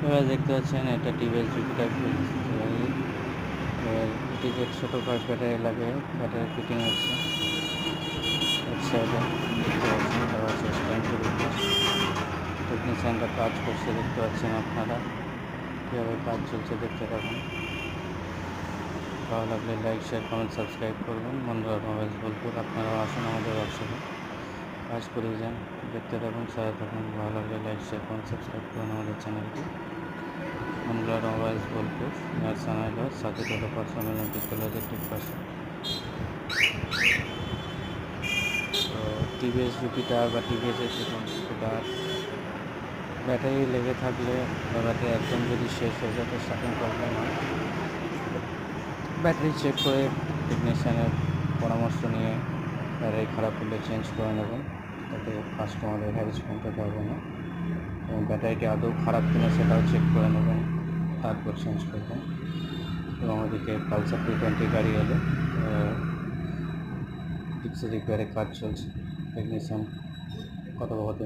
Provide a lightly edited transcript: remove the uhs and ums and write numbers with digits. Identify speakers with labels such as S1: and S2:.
S1: এবার দেখতে পাচ্ছেন এটা টিভিএস জুপিটার, এটি যে ছোটো ব্যাটারি লাগে, ব্যাটারি ফিটিং হচ্ছে এক সাইডে দেখতে পাচ্ছেন। এটা হচ্ছে স্ট্যান্ড টু রিপ্লেস। টেকনিশিয়ানরা কাজ করছে দেখতে পাচ্ছেন আপনারা, কীভাবে কাজ চলছে দেখতে থাকুন। ভালো লাগলে লাইক, শেয়ার, কমেন্ট, সাবস্ক্রাইব করবেন। মনরোয়া মোবাইলস বোলপুর, আপনারাও আসুন আমাদের ওয়ার্কশপে, কাজ করিয়ে যান। দেখতে থাকুন, সাথে থাকুন। ভালো লাগলে লাইক, শেয়ার, কমেন্ট, সাবস্ক্রাইব করুন আমাদের চ্যানেলটি। মনরোয়া মোবাইলস বোলপুর, নার্সানাইল, সাথে ডেভেলপার্স অলিম্পিক কলেজের ঠিক পাশে। তো টিভিএস জুপিটার বা টিভিএসের যে কোনো স্কুটার ব্যাটারি লেগে থাকলে বা ব্যাটারি একদম যদি শেষ হয়ে যায় তো স্টার্টিং প্রবলেম হয়। ব্যাটারি চেক করে টেকনিশিয়ানের পরামর্শ নিয়ে ব্যাটারি খারাপ হলে চেঞ্জ করে নেবেন, তাতে কাস্টমারের হ্যারাসমেন্ট হতে হবে না। এবং ব্যাটারিটি আদৌ খারাপ কিনা সেটাও চেক করে নেবেন, তারপর চেঞ্জ করবেন। এবং ওদিকে পালসার 220 গাড়ি এলে ফিক্সড রিপেয়ারের কাজ চলছে। টেকনিশিয়ান কথোপকথন